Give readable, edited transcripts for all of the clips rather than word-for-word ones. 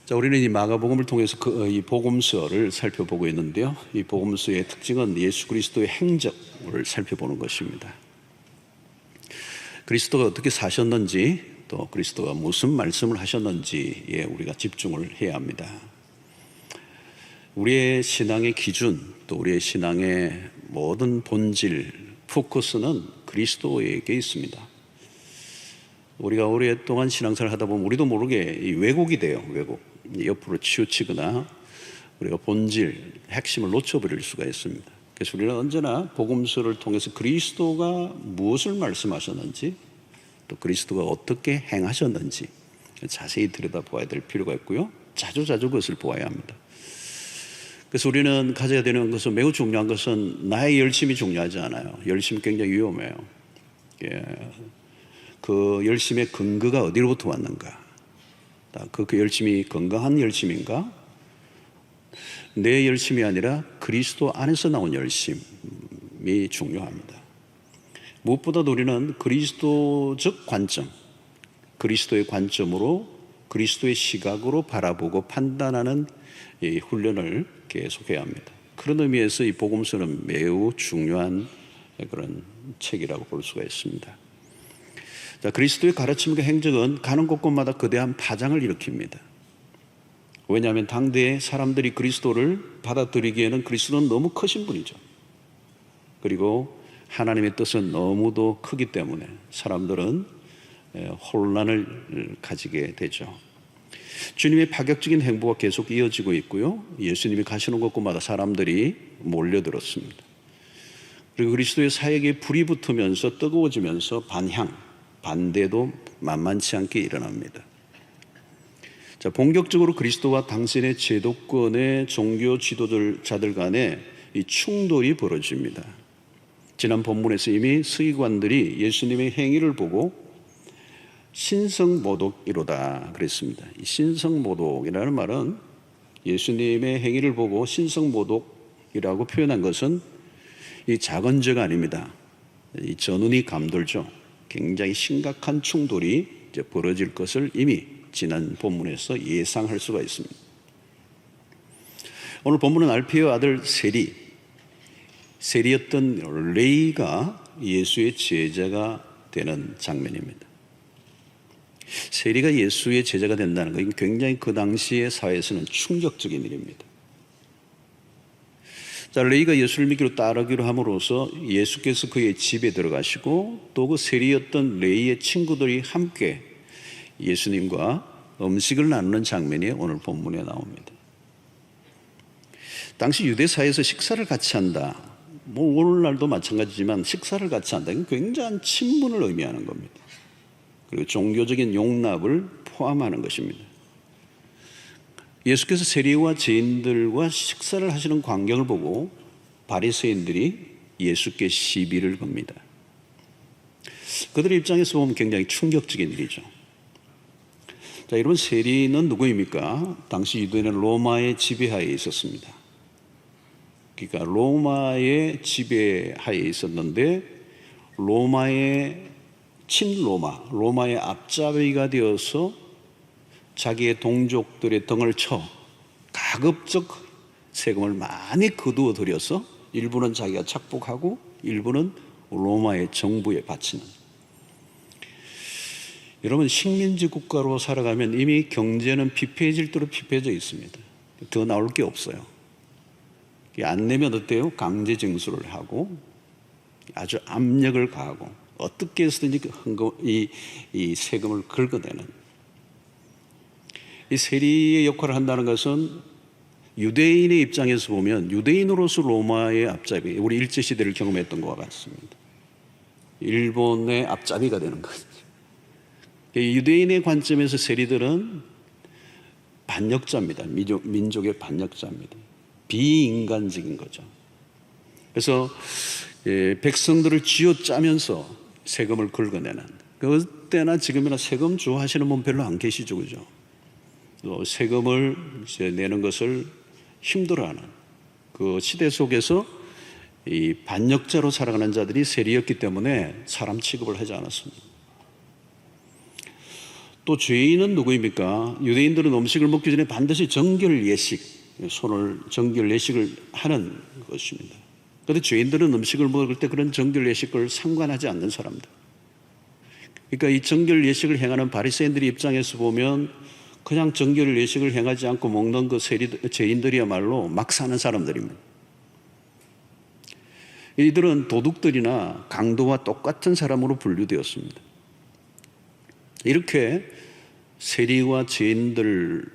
자, 우리는 이 마가복음을 통해서 이 복음서를 살펴보고 있는데요. 이 복음서의 특징은 예수 그리스도의 행적을 살펴보는 것입니다. 그리스도가 어떻게 사셨는지, 또 그리스도가 무슨 말씀을 하셨는지에 우리가 집중을 해야 합니다. 우리의 신앙의 기준, 또 우리의 신앙의 모든 본질, 포커스는 그리스도에게 있습니다. 우리가 오랫동안 신앙생활을 하다 보면 우리도 모르게 왜곡이 돼요. 왜곡. 옆으로 치우치거나 우리가 본질, 핵심을 놓쳐버릴 수가 있습니다. 그래서 우리는 언제나 복음서를 통해서 그리스도가 무엇을 말씀하셨는지, 또 그리스도가 어떻게 행하셨는지 자세히 들여다보아야 될 필요가 있고요. 자주 그것을 보아야 합니다. 그래서 우리는 가져야 되는 것은, 매우 중요한 것은 나의 열심이 중요하지 않아요. 열심이 굉장히 위험해요. 그 열심의 근거가 어디로부터 왔는가? 그 열심이 건강한 열심인가? 내 열심이 아니라 그리스도 안에서 나온 열심이 중요합니다. 무엇보다도 우리는 그리스도적 관점, 그리스도의 관점으로, 그리스도의 시각으로 바라보고 판단하는 이 훈련을 계속해야 합니다. 그런 의미에서 이 복음서는 매우 중요한 그런 책이라고 볼 수가 있습니다. 자, 그리스도의 가르침과 행적은 가는 곳곳마다 거대한 파장을 일으킵니다. 왜냐하면 당대의 사람들이 그리스도를 받아들이기에는 그리스도는 너무 크신 분이죠. 그리고 하나님의 뜻은 너무도 크기 때문에 사람들은 혼란을 가지게 되죠. 주님의 파격적인 행보가 계속 이어지고 있고요. 예수님이 가시는 곳곳마다 사람들이 몰려들었습니다. 그리고 그리스도의 사역에 불이 붙으면서 뜨거워지면서 반대도 만만치 않게 일어납니다. 자, 본격적으로 그리스도와 당신의 제도권의 종교 지도자들 간에 이 충돌이 벌어집니다. 지난 본문에서 이미 서기관들이 예수님의 행위를 보고 신성모독이로다 그랬습니다. 이 신성모독이라는 말은, 예수님의 행위를 보고 신성모독이라고 표현한 것은 이 작은 죄가 아닙니다. 이 전운이 감돌죠. 굉장히 심각한 충돌이 이제 벌어질 것을 이미 지난 본문에서 예상할 수가 있습니다. 오늘 본문은 알피의 아들 세리였던 레이가 예수의 제자가 되는 장면입니다. 세리가 예수의 제자가 된다는 것은 굉장히 그 당시의 사회에서는 충격적인 일입니다. 자, 레이가 예수를 믿기로 따르기로 함으로써 예수께서 그의 집에 들어가시고, 또 그 세리였던 레이의 친구들이 함께 예수님과 음식을 나누는 장면이 오늘 본문에 나옵니다. 당시 유대사회에서 식사를 같이 한다, 오늘날도 마찬가지지만 식사를 같이 한다, 이건 굉장한 친분을 의미하는 겁니다. 그리고 종교적인 용납을 포함하는 것입니다. 예수께서 세리와 죄인들과 식사를 하시는 광경을 보고 바리새인들이 예수께 시비를 겁니다. 그들의 입장에서 보면 굉장히 충격적인 일이죠. 자, 여러분, 세리는 누구입니까? 당시 유대인은 로마의 지배하에 있었습니다. 그러니까 로마의 지배하에 있었는데, 로마의 로마의 앞잡이가 되어서 자기의 동족들의 등을 쳐 가급적 세금을 많이 거두어 들여서 일부는 자기가 착복하고 일부는 로마의 정부에 바치는, 여러분, 식민지 국가로 살아가면 이미 경제는 피폐해질 대로 피폐해져 있습니다. 더 나올 게 없어요. 안 내면 어때요? 강제 징수를 하고 아주 압력을 가하고 어떻게 해서든지 이 세금을 긁어내는, 이 세리의 역할을 한다는 것은 유대인의 입장에서 보면, 유대인으로서 로마의 앞잡이, 우리 일제시대를 경험했던 것과 같습니다. 일본의 앞잡이가 되는 거죠. 유대인의 관점에서 세리들은 반역자입니다. 민족의 반역자입니다. 비인간적인 거죠. 그래서 백성들을 쥐어짜면서 세금을 긁어내는, 그때나 지금이나 세금 좋아하시는 분 별로 안 계시죠, 그죠? 세금을 내는 것을 힘들어하는 그 시대 속에서 이 반역자로 살아가는 자들이 세리였기 때문에 사람 취급을 하지 않았습니다. 또 죄인은 누구입니까? 유대인들은 음식을 먹기 전에 반드시 정결 예식, 손을 정결 예식을 하는 것입니다. 그런데 죄인들은 음식을 먹을 때 그런 정결 예식을 상관하지 않는 사람들. 그러니까 이 정결 예식을 행하는 바리새인들의 입장에서 보면 그냥 정결 예식을 행하지 않고 먹는 그 죄인들이야말로 막 사는 사람들입니다. 이들은 도둑들이나 강도와 똑같은 사람으로 분류되었습니다. 이렇게 세리와 죄인들은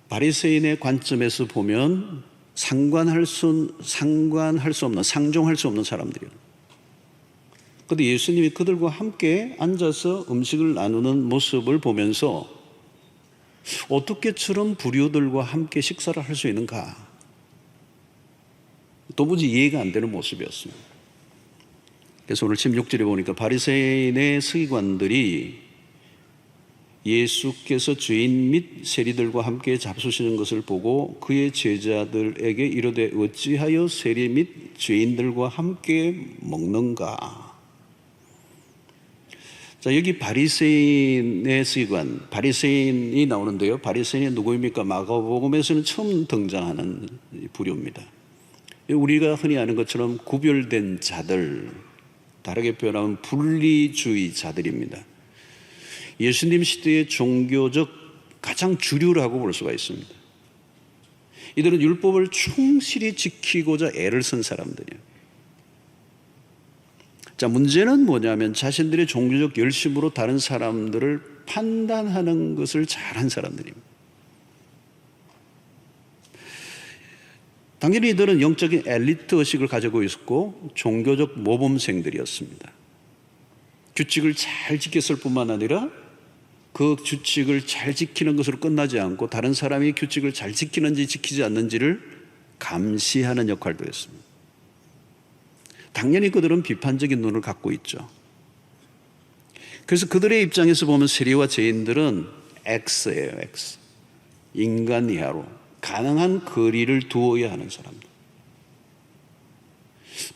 바리새인의 관점에서 보면 상종할 수 없는 사람들이에요. 그런데 예수님이 그들과 함께 앉아서 음식을 나누는 모습을 보면서 어떻게 저런 부류들과 함께 식사를 할 수 있는가? 도무지 이해가 안 되는 모습이었습니다. 그래서 오늘 16절에 보니까 바리새인의 서기관들이 예수께서 죄인 및 세리들과 함께 잡수시는 것을 보고 그의 제자들에게 이르되 어찌하여 세리 및 죄인들과 함께 먹는가? 자, 여기 바리새인의 서기관, 바리새인이 나오는데요. 바리새인이 누구입니까? 마가복음에서는 처음 등장하는 부류입니다. 우리가 흔히 아는 것처럼 구별된 자들, 다르게 표현하면 분리주의자들입니다. 예수님 시대의 종교적 가장 주류라고 볼 수가 있습니다. 이들은 율법을 충실히 지키고자 애를 쓴 사람들이에요. 자, 문제는 뭐냐면 자신들의 종교적 열심으로 다른 사람들을 판단하는 것을 잘한 사람들입니다. 당연히 이들은 영적인 엘리트 의식을 가지고 있었고 종교적 모범생들이었습니다. 규칙을 잘 지켰을 뿐만 아니라 그 규칙을 잘 지키는 것으로 끝나지 않고 다른 사람이 규칙을 잘 지키는지 지키지 않는지를 감시하는 역할도 했습니다. 당연히 그들은 비판적인 눈을 갖고 있죠. 그래서 그들의 입장에서 보면 세리와 죄인들은 X예요, X. 인간 이하로 가능한 거리를 두어야 하는 사람들.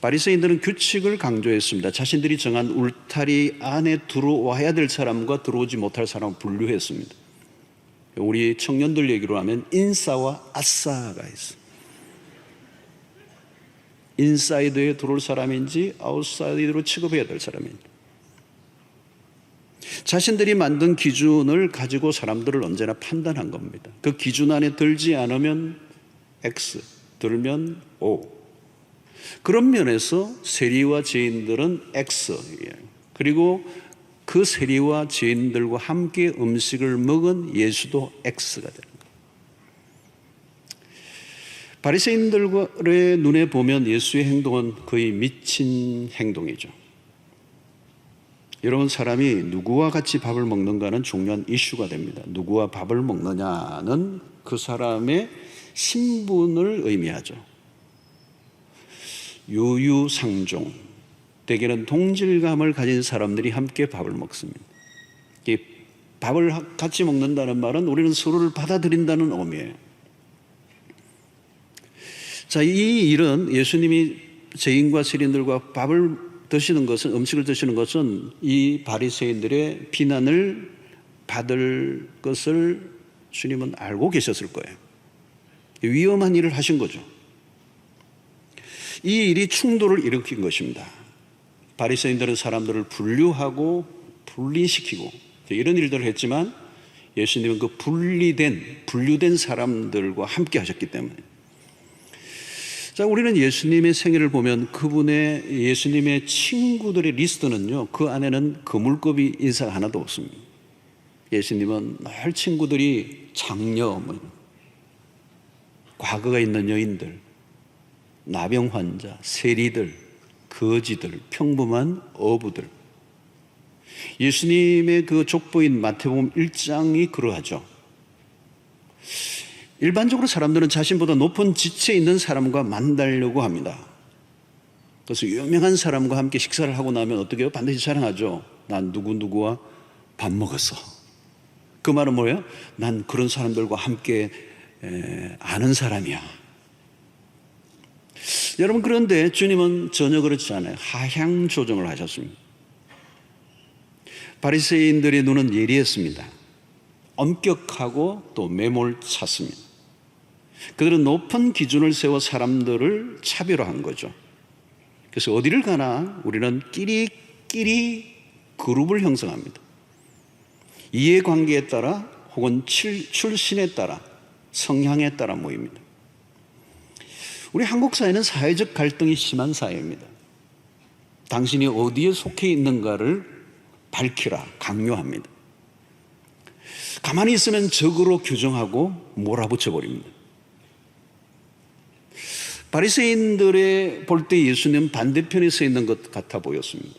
바리새인들은 규칙을 강조했습니다. 자신들이 정한 울타리 안에 들어와야 될 사람과 들어오지 못할 사람을 분류했습니다. 우리 청년들 얘기로 하면 인싸와 아싸가 있어요. 인사이드에 들어올 사람인지 아웃사이드로 취급해야 될 사람인지. 자신들이 만든 기준을 가지고 사람들을 언제나 판단한 겁니다. 그 기준 안에 들지 않으면 X, 들면 O. 그런 면에서 세리와 죄인들은 X예요. 그리고 그 세리와 죄인들과 함께 음식을 먹은 예수도 X가 되는 거예요. 바리새인들의 눈에 보면 예수의 행동은 거의 미친 행동이죠. 여러분, 사람이 누구와 같이 밥을 먹는가는 중요한 이슈가 됩니다. 누구와 밥을 먹느냐는 그 사람의 신분을 의미하죠. 유유상종, 대개는 동질감을 가진 사람들이 함께 밥을 먹습니다. 이 밥을 같이 먹는다는 말은 우리는 서로를 받아들인다는 의미예요. 자, 이 일은 예수님이 죄인과 세리들과 밥을 드시는 것은, 음식을 드시는 것은 이 바리새인들의 비난을 받을 것을 주님은 알고 계셨을 거예요. 위험한 일을 하신 거죠. 이 일이 충돌을 일으킨 것입니다. 바리새인들은 사람들을 분류하고 분리시키고 이런 일들을 했지만 예수님은 그 분류된 사람들과 함께 하셨기 때문에. 자, 우리는 예수님의 생애를 보면 그분의 예수님의 친구들의 리스트는요, 그 안에는 거물급이 인사가 하나도 없습니다. 예수님은 늘 친구들이 장녀, 과거가 있는 여인들, 나병 환자, 세리들, 거지들, 평범한 어부들. 예수님의 그 족보인 마태복음 1장이 그러하죠. 일반적으로 사람들은 자신보다 높은 지체에 있는 사람과 만나려고 합니다. 그래서 유명한 사람과 함께 식사를 하고 나면 어떻게 해요? 반드시 자랑하죠. 난 누구누구와 밥 먹었어. 그 말은 뭐예요? 난 그런 사람들과 함께 아는 사람이야. 여러분, 그런데 주님은 전혀 그렇지 않아요. 하향 조정을 하셨습니다. 바리새인들의 눈은 예리했습니다. 엄격하고 또 매몰찼습니다. 그들은 높은 기준을 세워 사람들을 차별화한 거죠. 그래서 어디를 가나 우리는 끼리끼리 그룹을 형성합니다. 이해관계에 따라 혹은 출신에 따라 성향에 따라 모입니다. 우리 한국 사회는 사회적 갈등이 심한 사회입니다. 당신이 어디에 속해 있는가를 밝히라 강요합니다. 가만히 있으면 적으로 규정하고 몰아붙여 버립니다. 바리새인들의 볼 때 예수님은 반대편에 서 있는 것 같아 보였습니다.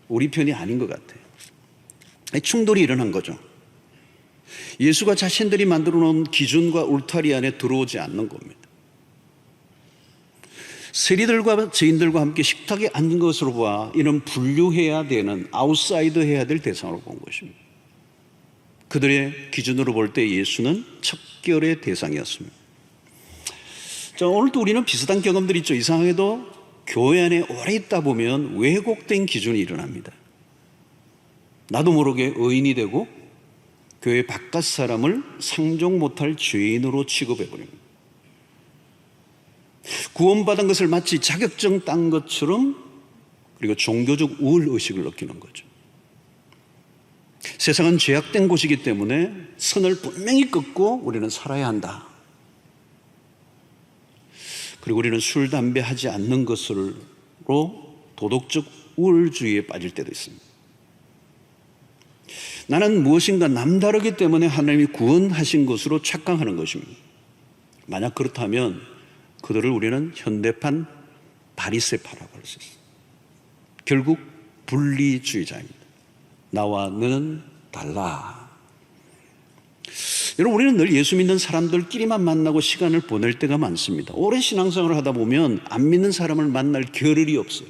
우리 편이 아닌 것 같아요. 충돌이 일어난 거죠. 예수가 자신들이 만들어 놓은 기준과 울타리 안에 들어오지 않는 겁니다. 세리들과 죄인들과 함께 식탁에 앉은 것으로 봐 이는 분류해야 되는, 아웃사이더 해야 될 대상으로 본 것입니다. 그들의 기준으로 볼 때 예수는 척결의 대상이었습니다. 자, 오늘도 우리는 비슷한 경험들이 있죠. 이상하게도 교회 안에 오래 있다 보면 왜곡된 기준이 일어납니다. 나도 모르게 의인이 되고 교회 바깥 사람을 상종 못할 죄인으로 취급해버립니다. 구원받은 것을 마치 자격증 딴 것처럼, 그리고 종교적 우월의식을 느끼는 거죠. 세상은 죄악된 곳이기 때문에 선을 분명히 긋고 우리는 살아야 한다. 그리고 우리는 술, 담배 하지 않는 것으로 도덕적 우월주의에 빠질 때도 있습니다. 나는 무엇인가 남다르기 때문에 하나님이 구원하신 것으로 착각하는 것입니다. 만약 그렇다면 그들을 우리는 현대판 바리새파라고 할 수 있습니다. 결국 분리주의자입니다. 나와 너는 달라. 여러분, 우리는 늘 예수 믿는 사람들끼리만 만나고 시간을 보낼 때가 많습니다. 오랜 신앙생활을 하다 보면 안 믿는 사람을 만날 겨를이 없어요.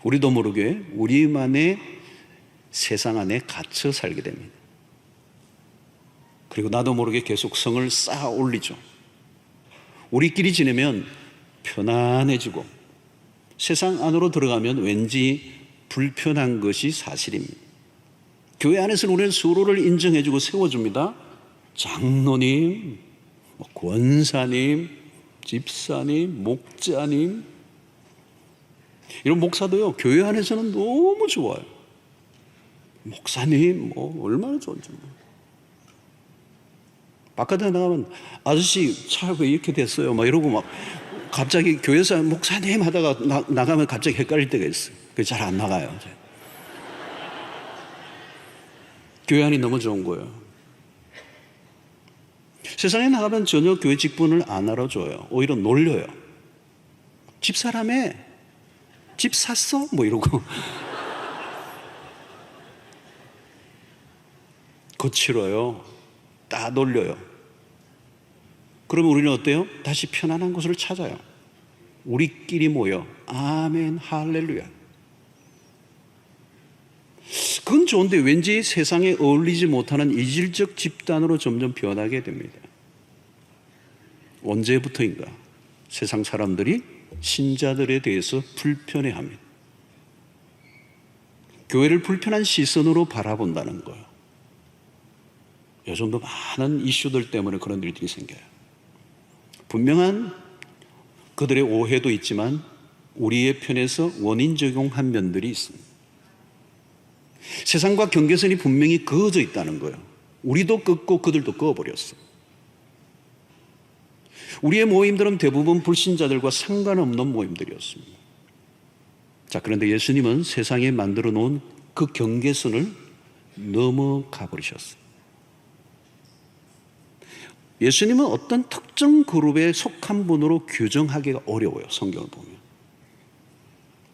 우리도 모르게 우리만의 세상 안에 갇혀 살게 됩니다. 그리고 나도 모르게 계속 성을 쌓아 올리죠. 우리끼리 지내면 편안해지고 세상 안으로 들어가면 왠지 불편한 것이 사실입니다. 교회 안에서는 우리는 서로를 인정해주고 세워줍니다. 장로님, 권사님, 집사님, 목자님, 이런 목사도요 교회 안에서는 너무 좋아요. 목사님 얼마나 좋은지. 바깥에 나가면 아저씨 차 왜 이렇게 됐어요? 이러고 갑자기 교회에서 목사님 하다가 나가면 갑자기 헷갈릴 때가 있어요. 그래서 잘 안 나가요. 교회 안이 너무 좋은 거예요. 세상에 나가면 전혀 교회 직분을 안 알아줘요. 오히려 놀려요. 집사람에 집 샀어? 이러고. 거칠어요. 다 놀려요. 그러면 우리는 어때요? 다시 편안한 곳을 찾아요. 우리끼리 모여 아멘 할렐루야. 그건 좋은데 왠지 세상에 어울리지 못하는 이질적 집단으로 점점 변하게 됩니다. 언제부터인가 세상 사람들이 신자들에 대해서 불편해합니다. 교회를 불편한 시선으로 바라본다는 거예요. 요즘도 많은 이슈들 때문에 그런 일들이 생겨요. 분명한 그들의 오해도 있지만 우리의 편에서 원인 적용한 면들이 있습니다. 세상과 경계선이 분명히 그어져 있다는 거예요. 우리도 긋고 그들도 그어버렸어요. 우리의 모임들은 대부분 불신자들과 상관없는 모임들이었습니다. 자, 그런데 예수님은 세상에 만들어 놓은 그 경계선을 넘어가 버리셨어요. 예수님은 어떤 특정 그룹에 속한 분으로 규정하기가 어려워요. 성경을 보면.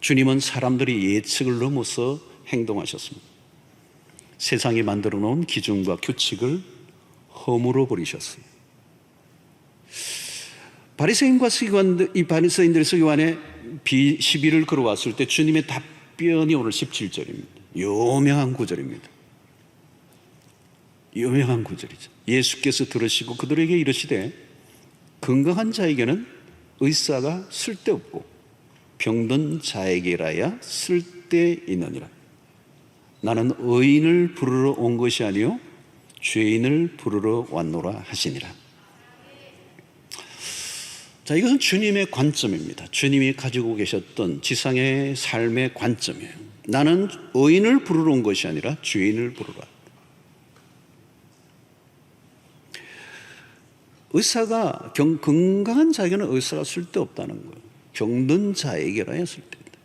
주님은 사람들이 예측을 넘어서 행동하셨습니다. 세상이 만들어 놓은 기준과 규칙을 허물어 버리셨어요. 바리새인들이 서기관에 시비를 걸어왔을 때 주님의 답변이 오늘 17절입니다. 유명한 구절입니다. 유명한 구절이죠. 예수께서 들으시고 그들에게 이르시되 건강한 자에게는 의사가 쓸데없고 병든 자에게라야 쓸데있느니라. 나는 의인을 부르러 온 것이 아니요 죄인을 부르러 왔노라 하시니라. 자, 이것은 주님의 관점입니다. 주님이 가지고 계셨던 지상의 삶의 관점이에요. 나는 의인을 부르러 온 것이 아니라 죄인을 부르러 왔다. 의사가 건강한 자에게는 의사가 쓸데없다는 거예요. 병든 자에게라야 쓸데있다.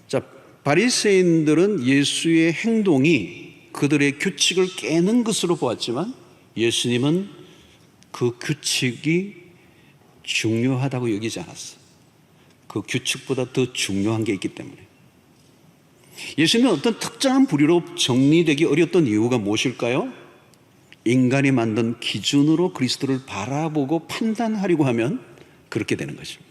자, 바리새인들은 예수의 행동이 그들의 규칙을 깨는 것으로 보았지만 예수님은 그 규칙이 중요하다고 여기지 않았어요. 그 규칙보다 더 중요한 게 있기 때문에. 예수님은 어떤 특정한 부류로 정리되기 어려웠던 이유가 무엇일까요? 인간이 만든 기준으로 그리스도를 바라보고 판단하려고 하면 그렇게 되는 것입니다.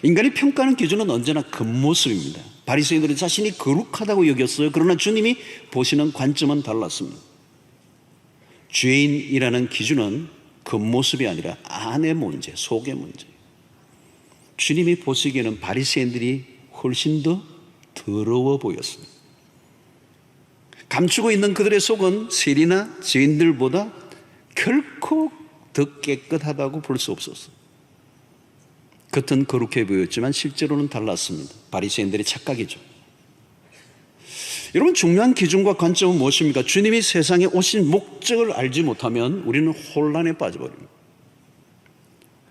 인간이 평가하는 기준은 언제나 겉모습입니다. 바리새인들은 자신이 거룩하다고 여겼어요. 그러나 주님이 보시는 관점은 달랐습니다. 죄인이라는 기준은 겉모습이 아니라 안의 문제, 속의 문제. 주님이 보시기에는 바리새인들이 훨씬 더 더러워 보였습니다. 감추고 있는 그들의 속은 세리나 죄인들보다 결코 더 깨끗하다고 볼 수 없었어요. 겉은 거룩해 보였지만 실제로는 달랐습니다. 바리새인들의 착각이죠. 여러분, 중요한 기준과 관점은 무엇입니까? 주님이 세상에 오신 목적을 알지 못하면 우리는 혼란에 빠져버립니다.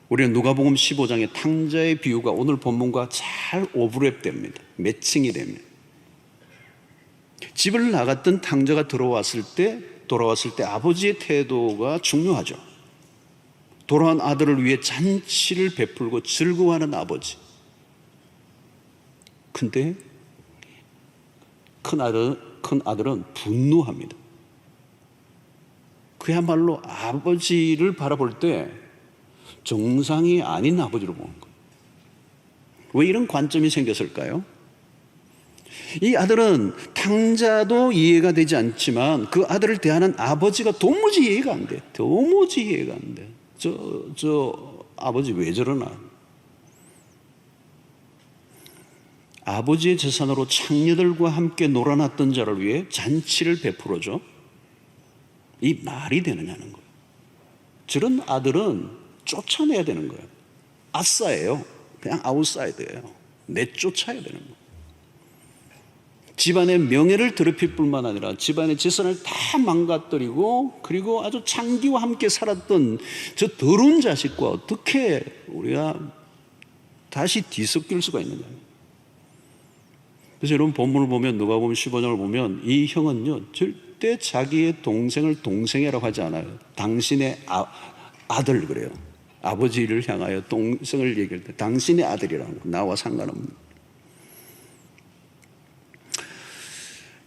우리는 누가복음 15장의 탕자의 비유가 오늘 본문과 잘 오버랩됩니다. 매칭이 됩니다. 집을 나갔던 탕자가 돌아왔을 때 아버지의 태도가 중요하죠. 돌아온 아들을 위해 잔치를 베풀고 즐거워하는 아버지. 근데 큰 아들은 분노합니다. 그야말로 아버지를 바라볼 때 정상이 아닌 아버지로 보는 거예요. 왜 이런 관점이 생겼을까요? 이 아들은 탕자도 이해가 되지 않지만 그 아들을 대하는 아버지가 도무지 이해가 안 돼. 도무지 이해가 안 돼. 저 아버지 왜 저러나. 아버지의 재산으로 창녀들과 함께 놀아났던 자를 위해 잔치를 베풀어줘. 이 말이 되느냐는 거예요. 저런 아들은 쫓아내야 되는 거예요. 아싸예요. 그냥 아웃사이드예요. 내쫓아야 되는 거예요. 집안의 명예를 더럽힐 뿐만 아니라 집안의 재산을 다 망가뜨리고 그리고 아주 창기와 함께 살았던 저 더러운 자식과 어떻게 우리가 다시 뒤섞일 수가 있느냐. 그래서 여러분 본문을 보면 누가복음 15장을 보면 이 형은요 절대 자기의 동생을 동생이라고 하지 않아요. 당신의 아들 그래요. 아버지를 향하여 동생을 얘기할 때 당신의 아들이라는 거 나와 상관없는.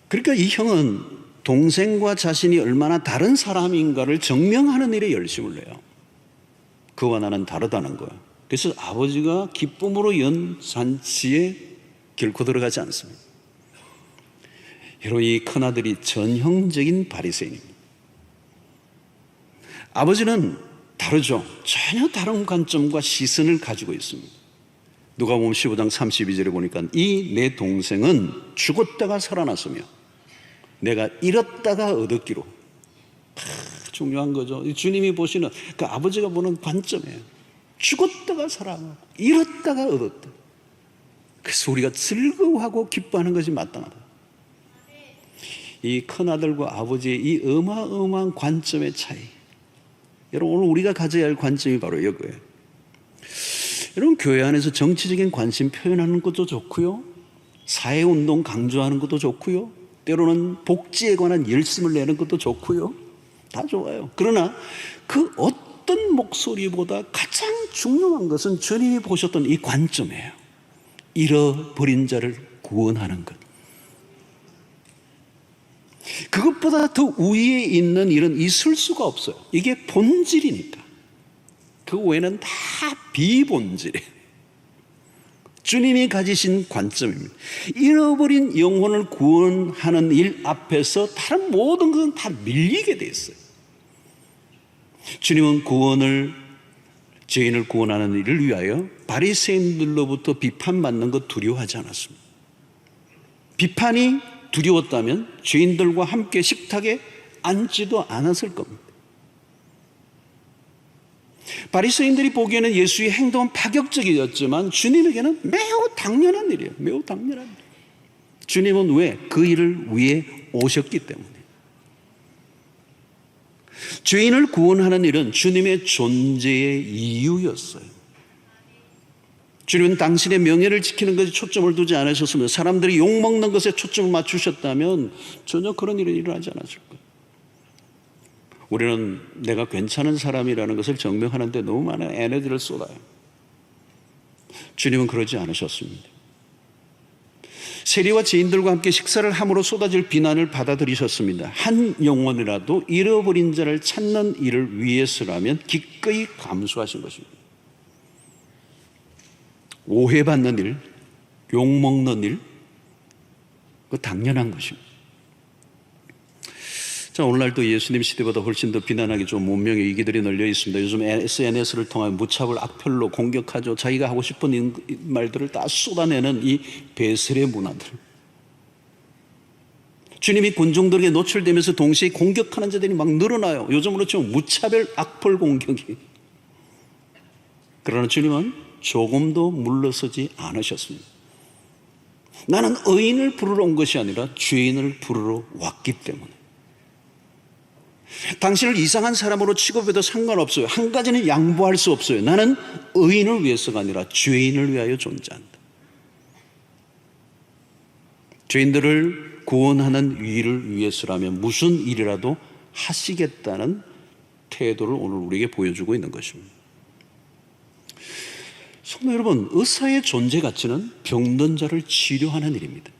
그러니까 이 형은 동생과 자신이 얼마나 다른 사람인가를 증명하는 일에 열심을 내요. 그와 나는 다르다는 거예요. 그래서 아버지가 기쁨으로 연 잔치에 결코 들어가지 않습니다. 여러분, 이 큰아들이 전형적인 바리새인입니다. 아버지는 다르죠. 전혀 다른 관점과 시선을 가지고 있습니다. 누가복음 15장 32절에 보니까 이 내 동생은 죽었다가 살아났으며 내가 잃었다가 얻었기로. 중요한 거죠. 주님이 보시는 그 아버지가 보는 관점이에요. 죽었다가 살아나고 잃었다가 얻었다. 그래서 우리가 즐거워하고 기뻐하는 것이 마땅하다. 이 큰아들과 아버지의 이 어마어마한 관점의 차이. 여러분, 오늘 우리가 가져야 할 관점이 바로 이거예요. 여러분, 교회 안에서 정치적인 관심 표현하는 것도 좋고요, 사회운동 강조하는 것도 좋고요, 때로는 복지에 관한 열심을 내는 것도 좋고요, 다 좋아요. 그러나 그 어떤 목소리보다 가장 중요한 것은 주님이 보셨던 이 관점이에요. 잃어버린 자를 구원하는 것. 그것보다 더 위에 있는 일은 있을 수가 없어요. 이게 본질이니까. 그 외에는 다 비본질이에요. 주님이 가지신 관점입니다. 잃어버린 영혼을 구원하는 일 앞에서 다른 모든 것은 다 밀리게 돼 있어요. 주님은 죄인을 구원하는 일을 위하여 바리새인들로부터 비판받는 것 두려워하지 않았습니다. 비판이 두려웠다면 죄인들과 함께 식탁에 앉지도 않았을 겁니다. 바리새인들이 보기에는 예수의 행동은 파격적이었지만 주님에게는 매우 당연한 일이에요. 매우 당연한 일. 주님은 왜? 그 일을 위해 오셨기 때문에. 죄인을 구원하는 일은 주님의 존재의 이유였어요. 주님은 당신의 명예를 지키는 것에 초점을 두지 않으셨으면, 사람들이 욕먹는 것에 초점을 맞추셨다면 전혀 그런 일이 일어나지 않았을 거예요. 우리는 내가 괜찮은 사람이라는 것을 증명하는데 너무 많은 에너지를 쏟아요. 주님은 그러지 않으셨습니다. 세리와 죄인들과 함께 식사를 함으로 쏟아질 비난을 받아들이셨습니다. 한 영혼이라도 잃어버린 자를 찾는 일을 위해서라면 기꺼이 감수하신 것입니다. 오해받는 일, 욕먹는 일, 그거 당연한 것입니다. 자, 오늘날도 예수님 시대보다 훨씬 더 비난하기 좋은 문명의 이기들이 널려 있습니다. 요즘 SNS를 통한 무차별 악플로 공격하죠. 자기가 하고 싶은 말들을 다 쏟아내는 이 배설의 문화들. 주님이 군중들에게 노출되면서 동시에 공격하는 자들이 막 늘어나요. 요즘으로 치면 무차별 악플 공격이. 그러나 주님은 조금도 물러서지 않으셨습니다. 나는 의인을 부르러 온 것이 아니라 죄인을 부르러 왔기 때문에. 당신을 이상한 사람으로 취급해도 상관없어요. 한 가지는 양보할 수 없어요. 나는 의인을 위해서가 아니라 죄인을 위하여 존재한다. 죄인들을 구원하는 일을 위해서라면 무슨 일이라도 하시겠다는 태도를 오늘 우리에게 보여주고 있는 것입니다. 성도 여러분, 의사의 존재 가치는 병든 자를 치료하는 일입니다.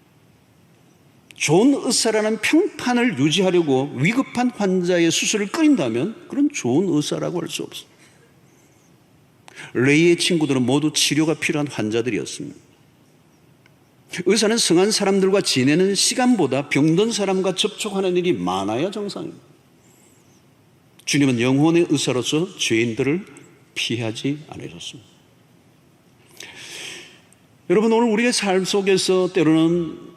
좋은 의사라는 평판을 유지하려고 위급한 환자의 수술을 끊인다면 그건 좋은 의사라고 할 수 없습니다. 레이의 친구들은 모두 치료가 필요한 환자들이었습니다. 의사는 성한 사람들과 지내는 시간보다 병든 사람과 접촉하는 일이 많아야 정상입니다. 주님은 영혼의 의사로서 죄인들을 피하지 않으셨습니다. 여러분, 오늘 우리의 삶 속에서 때로는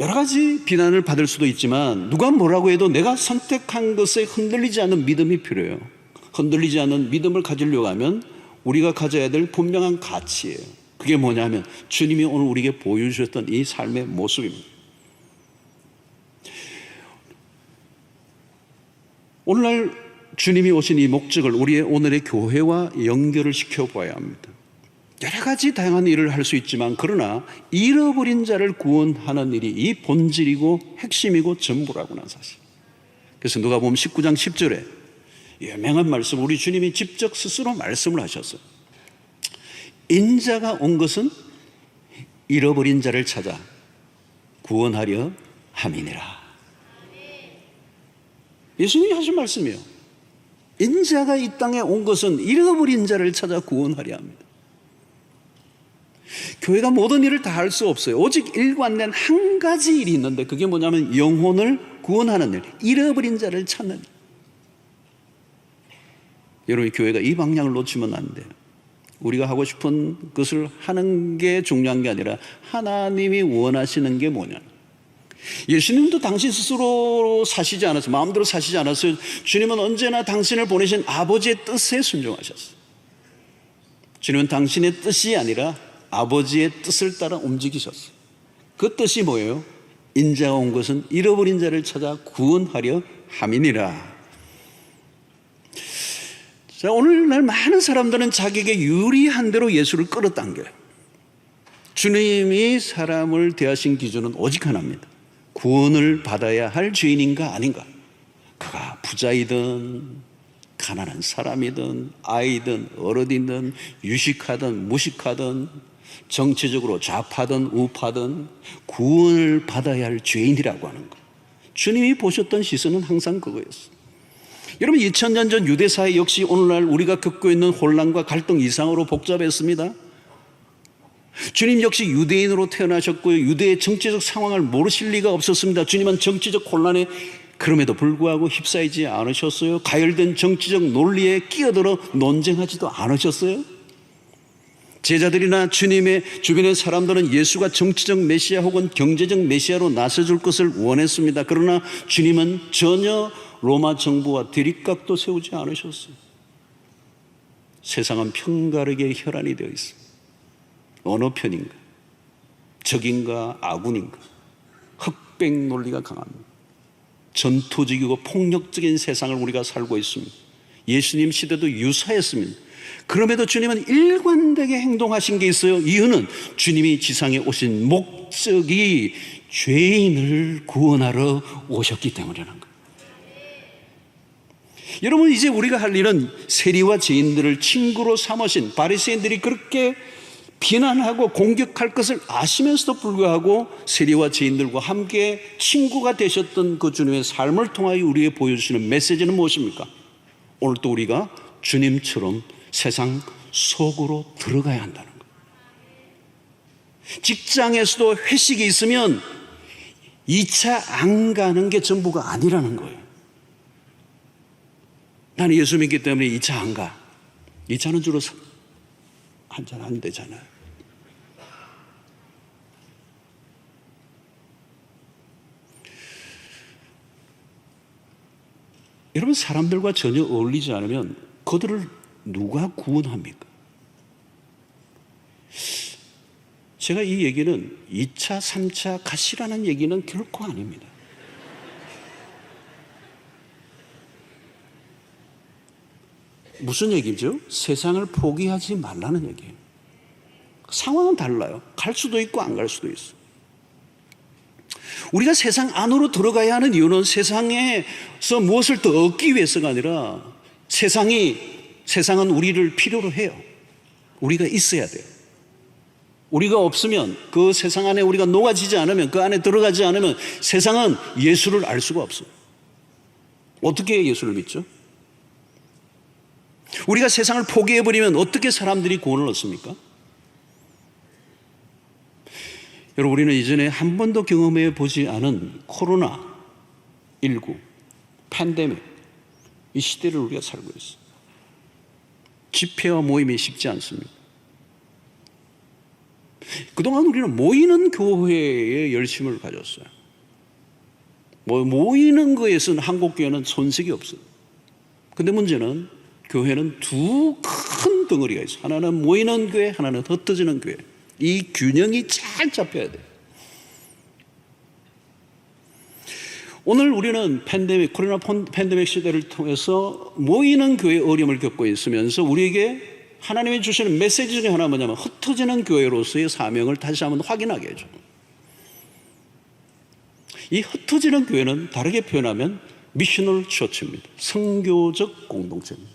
여러 가지 비난을 받을 수도 있지만 누가 뭐라고 해도 내가 선택한 것에 흔들리지 않는 믿음이 필요해요. 흔들리지 않는 믿음을 가지려고 하면 우리가 가져야 될 분명한 가치예요. 그게 뭐냐면 주님이 오늘 우리에게 보여주셨던 이 삶의 모습입니다. 오늘날 주님이 오신 이 목적을 우리의 오늘의 교회와 연결을 시켜봐야 합니다. 여러 가지 다양한 일을 할 수 있지만 그러나 잃어버린 자를 구원하는 일이 이 본질이고 핵심이고 전부라고 하는 사실. 그래서 누가복음 19장 10절에 유명한 말씀, 우리 주님이 직접 스스로 말씀을 하셨어요. 인자가 온 것은 잃어버린 자를 찾아 구원하려 함이니라. 예수님이 하신 말씀이에요. 인자가 이 땅에 온 것은 잃어버린 자를 찾아 구원하려 합니다. 교회가 모든 일을 다 할 수 없어요. 오직 일관된 한 가지 일이 있는데 그게 뭐냐면 영혼을 구원하는 일, 잃어버린 자를 찾는 일. 여러분, 교회가 이 방향을 놓치면 안 돼요. 우리가 하고 싶은 것을 하는 게 중요한 게 아니라 하나님이 원하시는 게 뭐냐. 예수님도 당신 스스로 사시지 않았어요. 마음대로 사시지 않았어요. 주님은 언제나 당신을 보내신 아버지의 뜻에 순종하셨어요. 주님은 당신의 뜻이 아니라 아버지의 뜻을 따라 움직이셨어요. 그 뜻이 뭐예요? 인자가 온 것은 잃어버린 자를 찾아 구원하려 함이니라. 자, 오늘날 많은 사람들은 자기에게 유리한 대로 예수를 끌어당겨요. 주님이 사람을 대하신 기준은 오직 하나입니다. 구원을 받아야 할 죄인인가 아닌가. 그가 부자이든 가난한 사람이든 아이든 어른이든 유식하든 무식하든 정치적으로 좌파든 우파든 구원을 받아야 할 죄인이라고 하는 것. 주님이 보셨던 시선은 항상 그거였어요. 여러분, 2000년 전 유대사회 역시 오늘날 우리가 겪고 있는 혼란과 갈등 이상으로 복잡했습니다. 주님 역시 유대인으로 태어나셨고요. 유대의 정치적 상황을 모르실 리가 없었습니다. 주님은 정치적 혼란에 그럼에도 불구하고 휩싸이지 않으셨어요. 가열된 정치적 논리에 끼어들어 논쟁하지도 않으셨어요. 제자들이나 주님의 주변의 사람들은 예수가 정치적 메시아 혹은 경제적 메시아로 나서줄 것을 원했습니다. 그러나 주님은 전혀 로마 정부와 대립각도 세우지 않으셨어요. 세상은 편가르게 혈안이 되어 있습니다. 어느 편인가? 적인가 아군인가? 흑백 논리가 강합니다. 전투적이고 폭력적인 세상을 우리가 살고 있습니다. 예수님 시대도 유사했습니다. 그럼에도 주님은 일관되게 행동하신 게 있어요. 이유는 주님이 지상에 오신 목적이 죄인을 구원하러 오셨기 때문이라는 거예요. 여러분, 이제 우리가 할 일은 세리와 죄인들을 친구로 삼으신 바리새인들이 그렇게 비난하고 공격할 것을 아시면서도 불구하고 세리와 죄인들과 함께 친구가 되셨던 그 주님의 삶을 통하여 우리에게 보여주시는 메시지는 무엇입니까? 오늘 또 우리가 주님처럼 세상 속으로 들어가야 한다는 거예요. 직장에서도 회식이 있으면 2차 안 가는 게 전부가 아니라는 거예요. 나는 예수 믿기 때문에 2차 안 가. 2차는 주로 한잔 안 되잖아요. 여러분, 사람들과 전혀 어울리지 않으면 그들을 누가 구원합니까? 제가 이 얘기는 2차, 3차 가시라는 얘기는 결코 아닙니다. 무슨 얘기죠? 세상을 포기하지 말라는 얘기예요. 상황은 달라요. 갈 수도 있고 안 갈 수도 있어요. 우리가 세상 안으로 들어가야 하는 이유는 세상에서 무엇을 더 얻기 위해서가 아니라 세상은 우리를 필요로 해요. 우리가 있어야 돼요. 우리가 없으면, 그 세상 안에 우리가 녹아지지 않으면, 그 안에 들어가지 않으면 세상은 예수를 알 수가 없어요. 어떻게 예수를 믿죠? 우리가 세상을 포기해버리면 어떻게 사람들이 구원을 얻습니까? 여러분, 우리는 이전에 한 번도 경험해 보지 않은 코로나19 팬데믹, 이 시대를 우리가 살고 있어요. 집회와 모임이 쉽지 않습니다. 그동안 우리는 모이는 교회에 열심을 가졌어요. 모이는 거에서는 한국 교회는 손색이 없어요. 근데 문제는 교회는 두 큰 덩어리가 있어요. 하나는 모이는 교회, 하나는 흩어지는 교회. 이 균형이 잘 잡혀야 돼요. 오늘 우리는 코로나 팬데믹 시대를 통해서 모이는 교회의 어려움을 겪고 있으면서 우리에게 하나님이 주시는 메시지 중에 하나는 뭐냐면 흩어지는 교회로서의 사명을 다시 한번 확인하게 해줘. 이 흩어지는 교회는 다르게 표현하면 미셔널 처치입니다. 선교적 공동체입니다.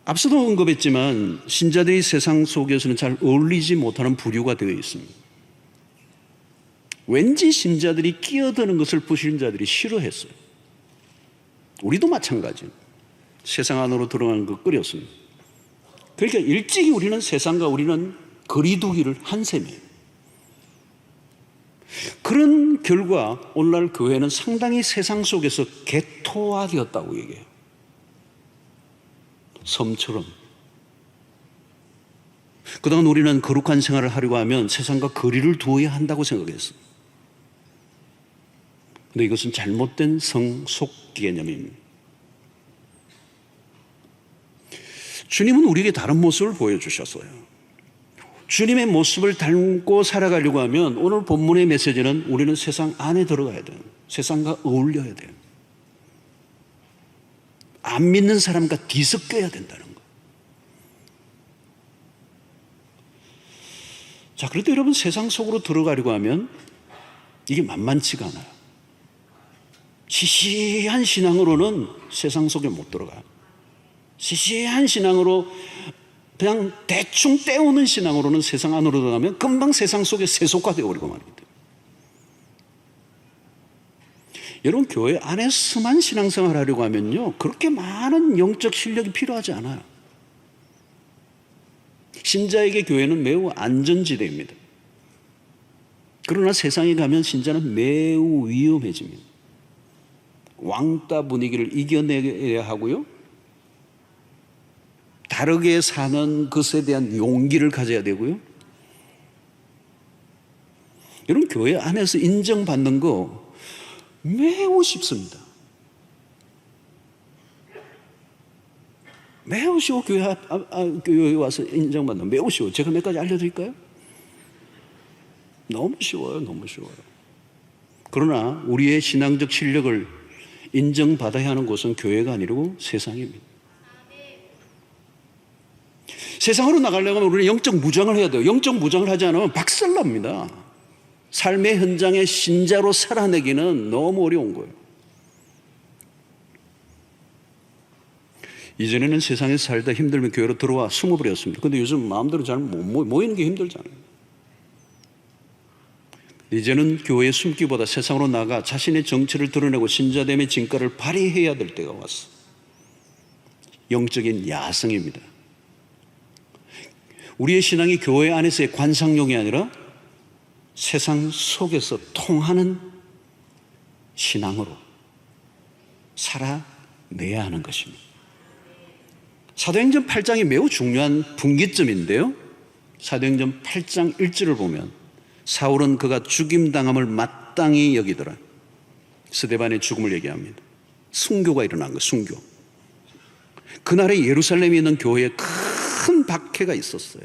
앞서도 언급했지만 신자들이 세상 속에서는 잘 어울리지 못하는 부류가 되어 있습니다. 왠지 신자들이 끼어드는 것을 불신자들이 싫어했어요. 우리도 마찬가지예요. 세상 안으로 들어가는 거 꺼렸습니다. 그러니까 일찍이 우리는 세상과 우리는 거리두기를 한 셈이에요. 그런 결과 오늘날 교회는 상당히 세상 속에서 개토화되었다고 얘기해요. 섬처럼. 그동안 우리는 거룩한 생활을 하려고 하면 세상과 거리를 두어야 한다고 생각했어요. 근데 이것은 잘못된 성속 개념입니다. 주님은 우리에게 다른 모습을 보여주셨어요. 주님의 모습을 닮고 살아가려고 하면 오늘 본문의 메시지는 우리는 세상 안에 들어가야 돼요. 세상과 어울려야 돼요. 안 믿는 사람과 뒤섞여야 된다는 거. 자, 그래도 여러분, 세상 속으로 들어가려고 하면 이게 만만치가 않아요. 시시한 신앙으로는 세상 속에 못 들어가요. 시시한 신앙으로 그냥 대충 때우는 신앙으로는 세상 안으로 들어가면 금방 세상 속에 세속화되어 버리고 말입니다. 여러분, 교회 안에서만 신앙생활 하려고 하면요, 그렇게 많은 영적 실력이 필요하지 않아요. 신자에게 교회는 매우 안전지대입니다. 그러나 세상에 가면 신자는 매우 위험해집니다. 왕따 분위기를 이겨내야 하고요, 다르게 사는 것에 대한 용기를 가져야 되고요. 여러분, 교회 안에서 인정받는 거 매우 쉽습니다. 매우 쉬워. 교회에 와서 인정받는 매우 쉬워. 제가 몇 가지 알려드릴까요? 너무 쉬워요. 너무 쉬워요. 그러나 우리의 신앙적 실력을 인정받아야 하는 곳은 교회가 아니고 세상입니다. 세상으로 나가려면 우리는 영적 무장을 해야 돼요. 영적 무장을 하지 않으면 박살납니다. 삶의 현장에 신자로 살아내기는 너무 어려운 거예요. 이전에는 세상에서 살다 힘들면 교회로 들어와 숨어버렸습니다. 근데 요즘 마음대로 잘 모이는 게 힘들잖아요. 이제는 교회에 숨기보다 세상으로 나가 자신의 정체를 드러내고 신자됨의 진가를 발휘해야 될 때가 왔어. 영적인 야성입니다. 우리의 신앙이 교회 안에서의 관상용이 아니라 세상 속에서 통하는 신앙으로 살아내야 하는 것입니다. 사도행전 8장이 매우 중요한 분기점인데요, 사도행전 8장 1절을 보면 사울은 그가 죽임당함을 마땅히 여기더라. 스데반의 죽음을 얘기합니다. 순교가 일어난 거예요. 순교. 그날에 예루살렘에 있는 교회에 큰 박해가 있었어요.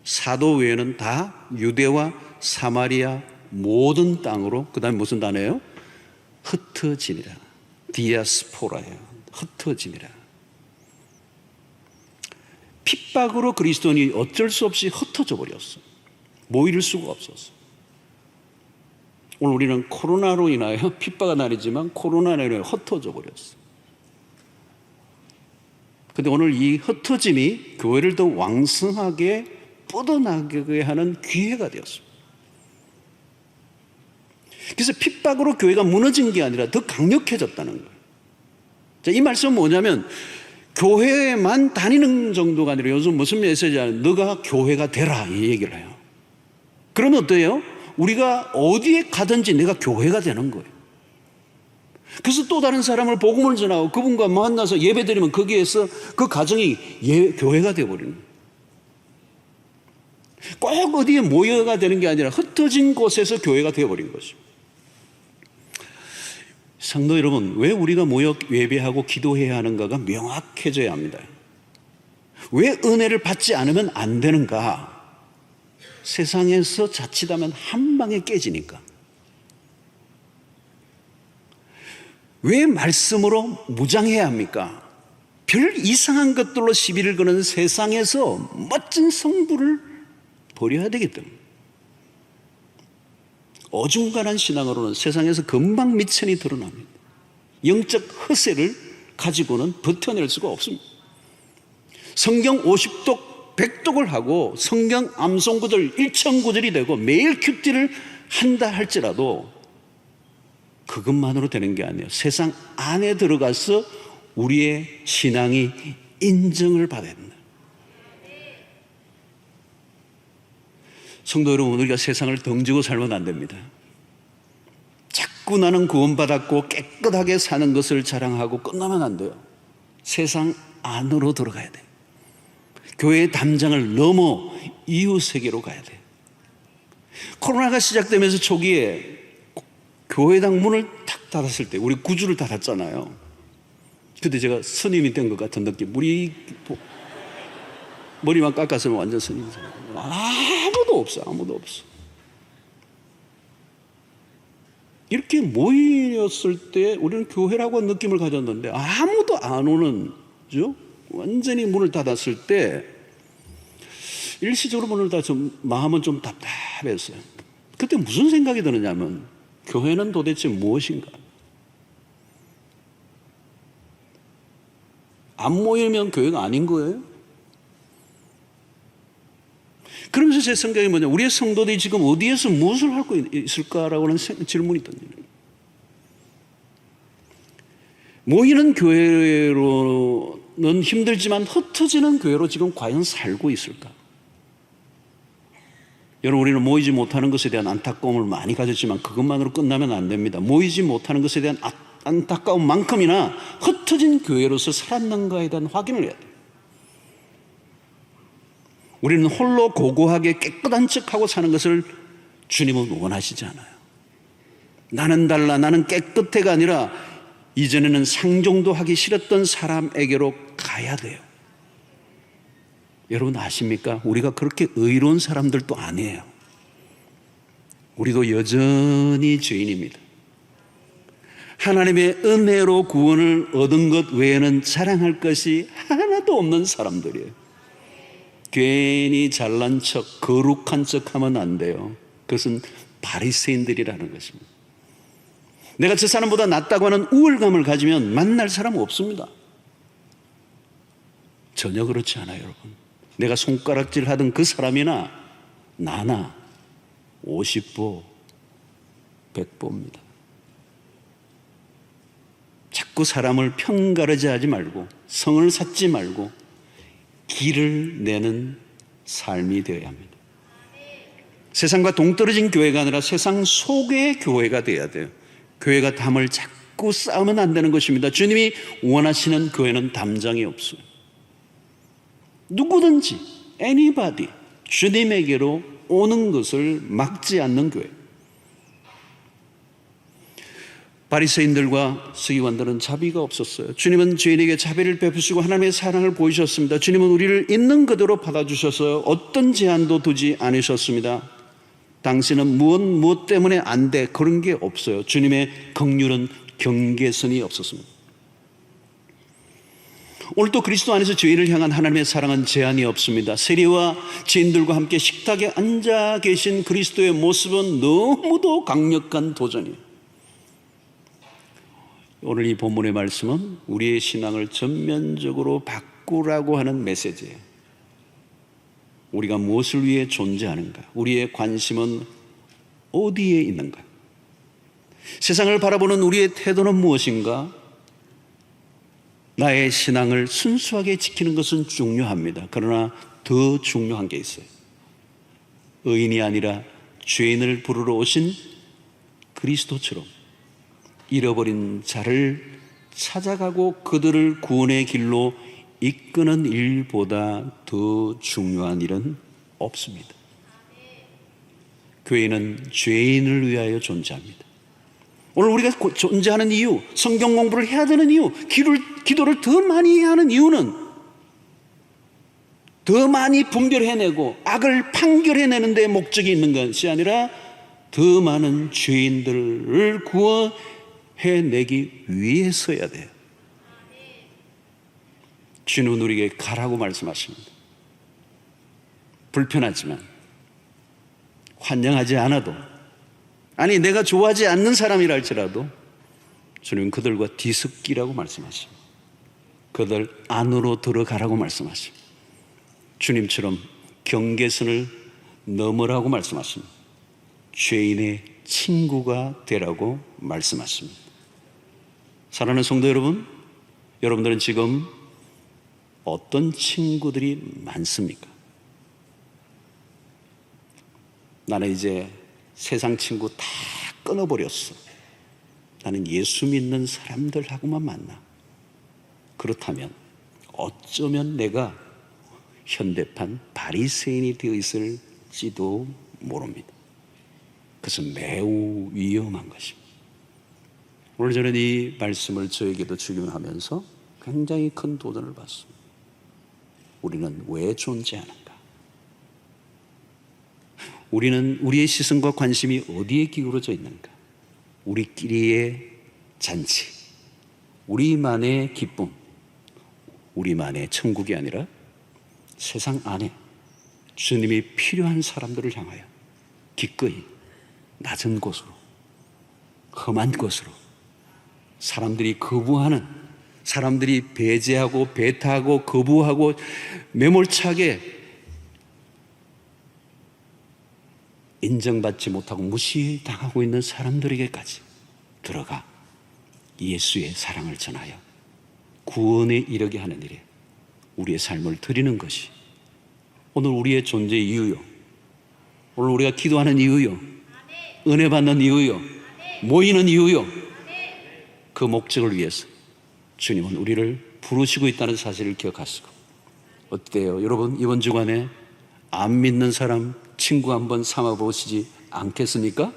사도 외에는 다 유대와 사마리아 모든 땅으로, 그 다음에 무슨 단어예요? 흩어지니라. 디아스포라예요. 흩어지니라. 핍박으로 그리스도인이 어쩔 수 없이 흩어져 버렸어요. 모일 수가 없었어. 오늘 우리는 코로나로 인하여 핍박은 아니지만 코로나로 인하여 흩어져 버렸어. 그런데 오늘 이 흩어짐이 교회를 더 왕성하게 뻗어나가게 하는 기회가 되었습니다. 그래서 핍박으로 교회가 무너진 게 아니라 더 강력해졌다는 거예요. 자, 이 말씀은 뭐냐면 교회만 다니는 정도가 아니라 요즘 무슨 메시지냐면 너가 교회가 되라, 이 얘기를 해요. 그러면 어때요? 우리가 어디에 가든지 내가 교회가 되는 거예요. 그래서 또 다른 사람을 복음을 전하고 그분과 만나서 예배드리면 거기에서 그 가정이 교회가 되어버리는 거예요. 꼭 어디에 모여가 되는 게 아니라 흩어진 곳에서 교회가 되어버린 것이죠. 성도 여러분, 왜 우리가 모여 예배하고 기도해야 하는가가 명확해져야 합니다. 왜 은혜를 받지 않으면 안 되는가? 세상에서 자칫하면 한 방에 깨지니까. 왜 말씀으로 무장해야 합니까? 별 이상한 것들로 시비를 거는 세상에서 멋진 성부를 버려야 되기 때문에. 어중간한 신앙으로는 세상에서 금방 미천이 드러납니다. 영적 허세를 가지고는 버텨낼 수가 없습니다. 성경 50독 100독을 하고 성경 암송구절 1000구절이 되고 매일 큐티를 한다 할지라도 그것만으로 되는 게 아니에요. 세상 안에 들어가서 우리의 신앙이 인정을 받아야 된다. 성도 여러분, 우리가 세상을 덩지고 살면 안 됩니다. 자꾸 나는 구원받았고 깨끗하게 사는 것을 자랑하고 끝나면 안 돼요. 세상 안으로 들어가야 돼요. 교회의 담장을 넘어 이웃세계로 가야 돼요. 코로나가 시작되면서 초기에 교회당 문을 탁 닫았을 때 우리 구주를 닫았잖아요. 그때 제가 스님이 된 것 같은 느낌. 머리만 깎았으면 완전 스님이잖아요. 아무도 없어. 이렇게 모였을 때 우리는 교회라고 느낌을 가졌는데 아무도 안 오는, 그죠? 완전히 문을 닫았을 때 일시적으로 문을 닫아서 마음은 좀 답답했어요. 그때 무슨 생각이 드느냐면 교회는 도대체 무엇인가? 안 모이면 교회가 아닌 거예요? 그러면서 제 생각이 뭐냐, 우리의 성도들이 지금 어디에서 무엇을 하고 있을까라고 하는 질문이 던져요. 모이는 교회로는 힘들지만 흩어지는 교회로 지금 과연 살고 있을까? 여러분, 우리는 모이지 못하는 것에 대한 안타까움을 많이 가졌지만 그것만으로 끝나면 안 됩니다. 모이지 못하는 것에 대한 안타까움만큼이나 흩어진 교회로서 살았는가에 대한 확인을 해야 돼요. 우리는 홀로 고고하게 깨끗한 척하고 사는 것을 주님은 원하시지 않아요. 나는 달라, 나는 깨끗해가 아니라 이전에는 상종도 하기 싫었던 사람에게로 가야 돼요. 여러분 아십니까? 우리가 그렇게 의로운 사람들도 아니에요. 우리도 여전히 죄인입니다. 하나님의 은혜로 구원을 얻은 것 외에는 자랑할 것이 하나도 없는 사람들이에요. 괜히 잘난 척, 거룩한 척 하면 안 돼요. 그것은 바리새인들이라는 것입니다. 내가 저 사람보다 낫다고 하는 우월감을 가지면 만날 사람 없습니다. 전혀 그렇지 않아요, 여러분. 내가 손가락질 하던 그 사람이나 나나 50보, 100보입니다. 자꾸 사람을 편가르지 하지 말고 성을 쌓지 말고 길을 내는 삶이 되어야 합니다. 세상과 동떨어진 교회가 아니라 세상 속의 교회가 되어야 돼요. 교회가 담을 자꾸 쌓으면 안 되는 것입니다. 주님이 원하시는 교회는 담장이 없어요. 누구든지 anybody 주님에게로 오는 것을 막지 않는 교회. 바리새인들과 서기관들은 자비가 없었어요. 주님은 죄인에게 자비를 베푸시고 하나님의 사랑을 보이셨습니다. 주님은 우리를 있는 그대로 받아주셔서 어떤 제한도 두지 않으셨습니다. 당신은 무엇 때문에 안 돼, 그런 게 없어요. 주님의 긍휼은 경계선이 없었습니다. 오늘도 그리스도 안에서 죄인을 향한 하나님의 사랑은 제한이 없습니다. 세리와 죄인들과 함께 식탁에 앉아 계신 그리스도의 모습은 너무도 강력한 도전이에요. 오늘 이 본문의 말씀은 우리의 신앙을 전면적으로 바꾸라고 하는 메시지예요. 우리가 무엇을 위해 존재하는가? 우리의 관심은 어디에 있는가? 세상을 바라보는 우리의 태도는 무엇인가? 나의 신앙을 순수하게 지키는 것은 중요합니다. 그러나 더 중요한 게 있어요. 의인이 아니라 죄인을 부르러 오신 그리스도처럼 잃어버린 자를 찾아가고 그들을 구원의 길로 이끄는 일보다 더 중요한 일은 없습니다. 교회는 죄인을 위하여 존재합니다. 오늘 우리가 존재하는 이유, 성경 공부를 해야 되는 이유, 기도를 더 많이 해야 하는 이유는 더 많이 분별해내고 악을 판결해내는 데 목적이 있는 것이 아니라 더 많은 죄인들을 구원해내기 위해서야 돼요. 주님은 우리에게 가라고 말씀하십니다. 불편하지만, 환영하지 않아도, 아니 내가 좋아하지 않는 사람이라 할지라도 주님은 그들과 뒤섞이라고 말씀하십니다. 그들 안으로 들어가라고 말씀하십니다. 주님처럼 경계선을 넘으라고 말씀하십니다. 죄인의 친구가 되라고 말씀하십니다. 사랑하는 성도 여러분, 여러분들은 지금 어떤 친구들이 많습니까? 나는 이제 세상 친구 다 끊어버렸어. 나는 예수 믿는 사람들하고만 만나. 그렇다면 어쩌면 내가 현대판 바리새인이 되어 있을지도 모릅니다. 그것은 매우 위험한 것입니다. 오늘 저는 이 말씀을 저에게도 적용하면서 굉장히 큰 도전을 받습니다. 우리는 왜 존재하는가? 우리는 우리의 시선과 관심이 어디에 기울어져 있는가? 우리끼리의 잔치, 우리만의 기쁨, 우리만의 천국이 아니라 세상 안에 주님이 필요한 사람들을 향하여 기꺼이 낮은 곳으로, 험한 곳으로, 사람들이 거부하는, 사람들이 배제하고 배타하고 거부하고 매몰차게 인정받지 못하고 무시당하고 있는 사람들에게까지 들어가 예수의 사랑을 전하여 구원에 이르게 하는 일에 우리의 삶을 드리는 것이 오늘 우리의 존재의 이유요, 오늘 우리가 기도하는 이유요, 은혜 받는 이유요, 모이는 이유요, 그 목적을 위해서 주님은 우리를 부르시고 있다는 사실을 기억하시고, 어때요? 여러분, 이번 주간에 안 믿는 사람 친구 한번 삼아 보시지 않겠습니까?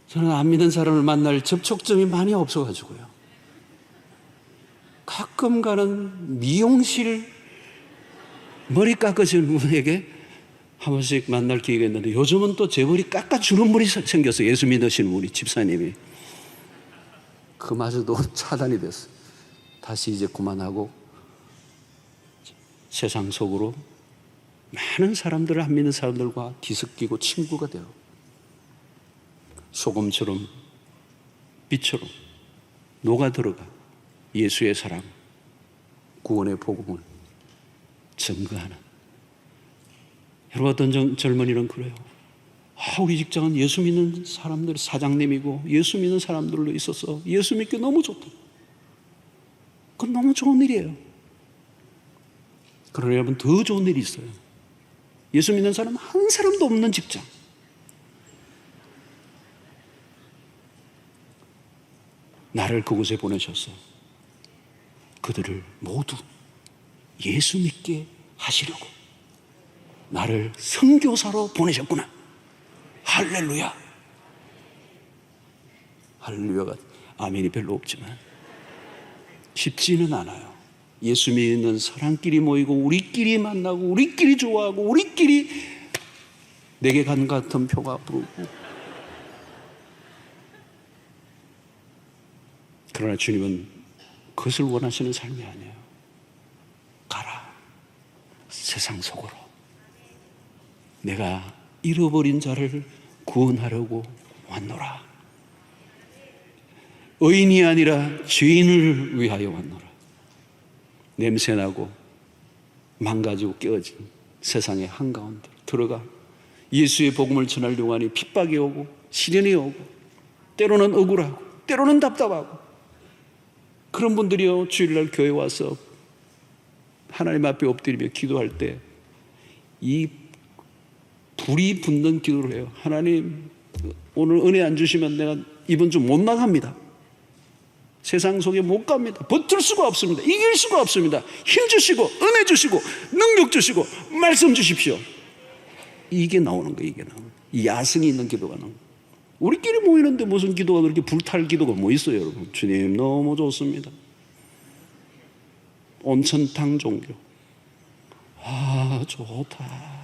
저는 안 믿는 사람을 만날 접촉점이 많이 없어가지고요. 가끔 가는 미용실 머리 깎아주는 분에게 한 번씩 만날 기회가 있는데, 요즘은 또 제 머리 깎아주는 분이 생겼어요. 예수 믿으시는 우리 집사님이. 그마저도 차단이 됐어요. 다시 이제 그만하고 세상 속으로 많은 사람들을, 안 믿는 사람들과 뒤섞이고 친구가 되어 소금처럼 빛처럼 녹아들어가 예수의 사랑, 구원의 복음을 증거하는. 여러분, 어떤 젊은이는 그래요. 우리 직장은 예수 믿는 사람들 사장님이고 예수 믿는 사람들로 있어서 예수 믿기 너무 좋다. 그건 너무 좋은 일이에요. 그러나 여러분, 더 좋은 일이 있어요. 예수 믿는 사람 한 사람도 없는 직장. 나를 그곳에 보내셔서 그들을 모두 예수 믿게 하시려고 나를 선교사로 보내셨구나. 할렐루야. 할렐루야가 아멘이 별로 없지만 쉽지는 않아요. 예수 믿는 사람끼리 모이고 우리끼리 만나고 우리끼리 좋아하고 우리끼리 내게 간 같은 표가 부르고. 그러나 주님은 그것을 원하시는 삶이 아니에요. 가라, 세상 속으로. 내가 잃어버린 자를 구원하려고 왔노라. 의인이 아니라 죄인을 위하여 왔노라. 냄새나고 망가지고 깨어진 세상의 한가운데 들어가 예수의 복음을 전하려고 하니 핍박이 오고 시련이 오고 때로는 억울하고 때로는 답답하고, 그런 분들이요, 주일날 교회 와서 하나님 앞에 엎드리며 기도할 때 이 불이 붙는 기도를 해요. 하나님, 오늘 은혜 안 주시면 내가 이번 주 못 나갑니다. 세상 속에 못 갑니다. 버틸 수가 없습니다. 이길 수가 없습니다. 힘 주시고 은혜 주시고 능력 주시고 말씀 주십시오. 이게 나오는 거예요. 이게 나오는 거예요. 이 야성이 있는 기도가 나오는 거예요. 우리끼리 모이는데 무슨 기도가 그렇게 불탈 기도가 뭐 있어요, 여러분. 주님 너무 좋습니다. 온천탕 종교. 좋다.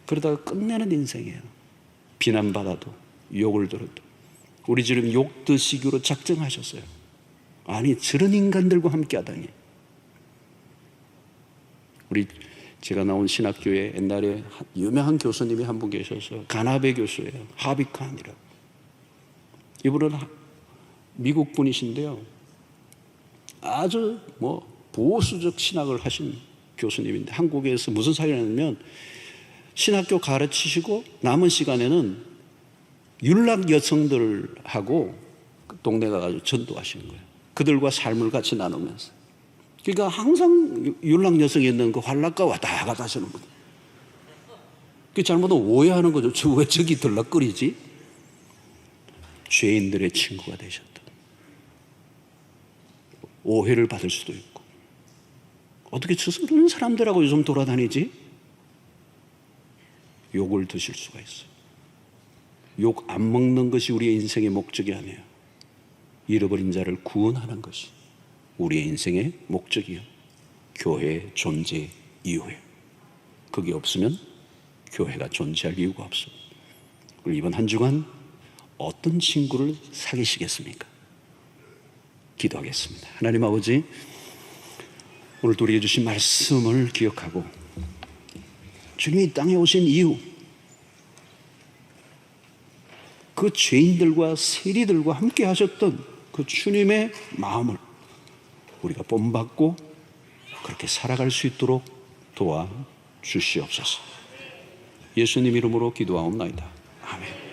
그러다가 끝내는 인생이에요. 비난받아도 욕을 들어도. 우리 주님 욕 드시기로 작정하셨어요. 아니, 저런 인간들과 함께 하다니. 제가 나온 신학교에 옛날에 유명한 교수님이 한 분 계셔서, 가나베 교수예요. 하비칸이라고. 이분은 미국 분이신데요, 아주 보수적 신학을 하신 교수님인데, 한국에서 무슨 사연을 하냐면, 신학교 가르치시고 남은 시간에는 율락 여성들하고 동네 가가지고 전도하시는 거예요. 그들과 삶을 같이 나누면서. 그러니까 항상 율락 여성이 있는 그 환락가 왔다 갔다 하시는 거예요. 그 잘못은 오해하는 거죠. 왜 저기 들락거리지? 죄인들의 친구가 되셨다. 오해를 받을 수도 있고, 어떻게 저런 사람들하고 요즘 돌아다니지? 욕을 드실 수가 있어요. 욕 안 먹는 것이 우리의 인생의 목적이 아니에요. 잃어버린 자를 구원하는 것이 우리의 인생의 목적이요, 교회의 존재 이유예요. 그게 없으면 교회가 존재할 이유가 없어요. 그리고 이번 한 주간 어떤 친구를 사귀시겠습니까? 기도하겠습니다. 하나님 아버지, 오늘도 우리에게 주신 말씀을 기억하고 주님이 이 땅에 오신 이유, 그 죄인들과 세리들과 함께 하셨던 그 주님의 마음을 우리가 본받고 그렇게 살아갈 수 있도록 도와주시옵소서. 예수님 이름으로 기도하옵나이다. 아멘.